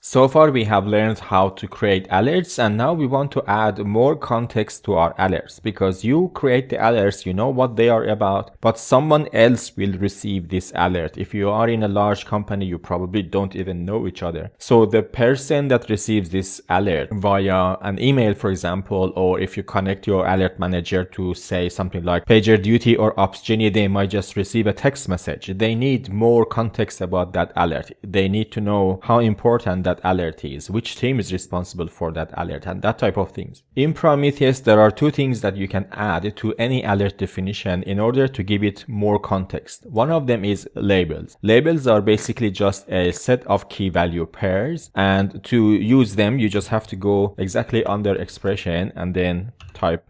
So far we have learned how to create alerts, and now we want to add more context to our alerts, because you create the alerts, you know what they are about, but someone else will receive this alert. If you are in a large company, you probably don't even know each other. So the person that receives this alert via an email, for example, or if you connect your alert manager to say something like PagerDuty or OpsGenie, they might just receive a text message. They need more context about that alert. They need to know how important that alert is, which team is responsible for that alert, and that type of things. In Prometheus, there are two things that you can add to any alert definition in order to give it more context. One of them is labels. Labels are basically just a set of key value pairs, and to use them, you just have to go exactly under expression and then type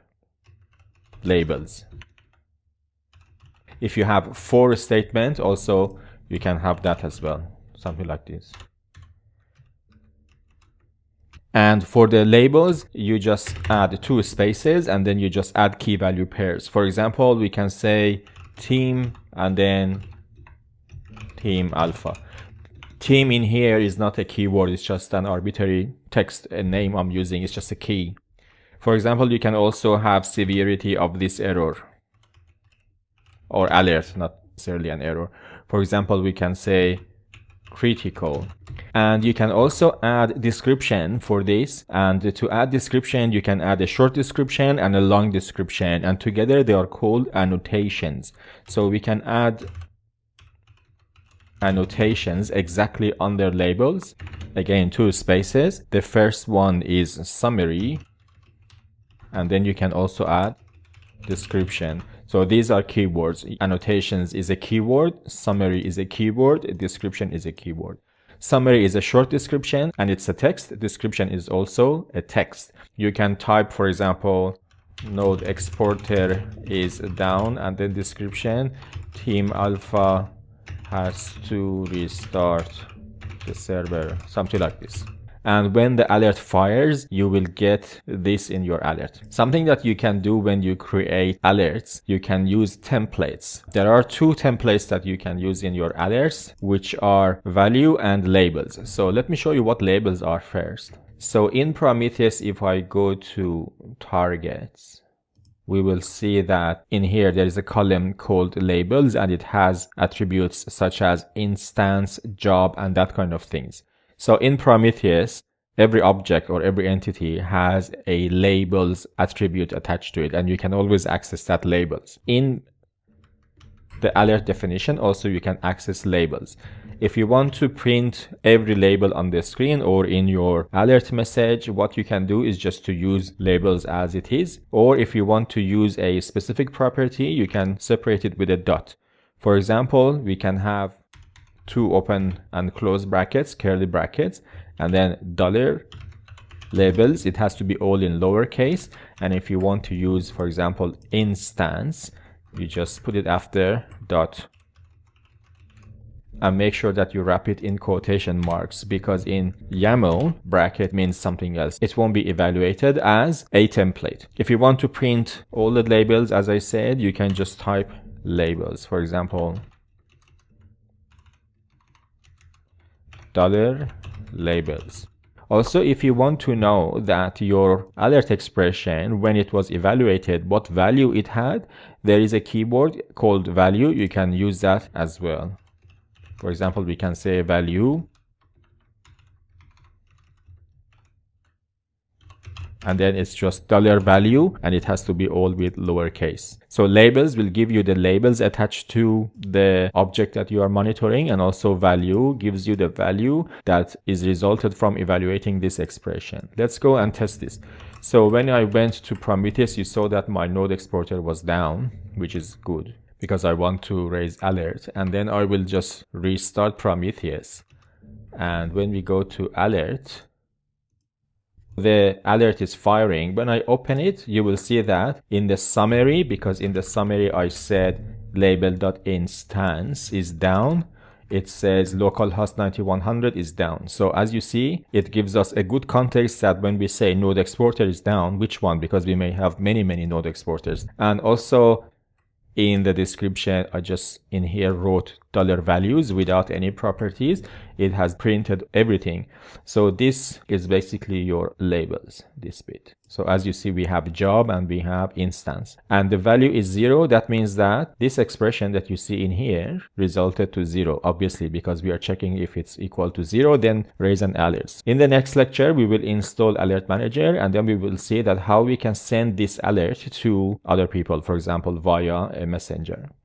labels. If you have for statement, also you can have that as well, something like this. And for the labels, you just add 2 spaces and then you just add key value pairs. For example, we can say team and then team alpha. Team in here is not a keyword, it's just an arbitrary text, a name I'm using, it's just a key. For example, you can also have severity of this error or alert, not necessarily an error. For example, we can say critical. And you can also add description for this, and to add description you can add a short description and a long description, and together they are called annotations. So we can add annotations exactly under labels, again 2 spaces. The first one is summary, and then you can also add description. So these are keywords. Annotations is a keyword, summary is a keyword, description is a keyword. Summary is a short description and it's a text. Description is also a text. You can type, for example, node exporter is down, and then description, team alpha has to restart the server, something like this. And when the alert fires, you will get this in your alert. Something that you can do when you create alerts, you can use templates. There are 2 templates that you can use in your alerts, which are value and labels. So let me show you what labels are first. So in Prometheus, if I go to targets, we will see that in here there is a column called labels, and it has attributes such as instance, job, and that kind of things. So in Prometheus, every object or every entity has a labels attribute attached to it, and you can always access that labels. In the alert definition, also you can access labels. If you want to print every label on the screen or in your alert message, what you can do is just to use labels as it is. Or if you want to use a specific property, you can separate it with a dot. For example, we can have 2 open and close brackets, curly brackets, and then dollar labels. It has to be all in lowercase. And if you want to use, for example, instance, you just put it after dot, and make sure that you wrap it in quotation marks, because in YAML, bracket means something else. It won't be evaluated as a template. If you want to print all the labels, as I said, you can just type labels. For example, dollar labels. Also, if you want to know that your alert expression, when it was evaluated, what value it had, there is a keyword called value. You can use that as well. For example, we can say value, and then it's just dollar value, and it has to be all with lowercase. So labels will give you the labels attached to the object that you are monitoring, and also value gives you the value that is resulted from evaluating this expression. Let's go and test this. So when I went to Prometheus, you saw that my node exporter was down, which is good, because I want to raise alert. And then I will just restart Prometheus. And when we go to alert, the alert is firing. When I open it, you will see that in the summary, because in the summary I said label.instance is down, it says localhost 9100 is down. So as you see, it gives us a good context that when we say node exporter is down, which one, because we may have many node exporters. And also in the description, I just in here wrote dollar values without any properties. It has printed everything. So this is basically your labels, this bit. So as you see, we have job and we have instance, and the value is 0. That means that this expression that you see in here resulted to 0, obviously, because we are checking if it's equal to 0, then raise an alert. In the next lecture, we will install Alert Manager, and then we will see that how we can send this alert to other people, for example, via a messenger.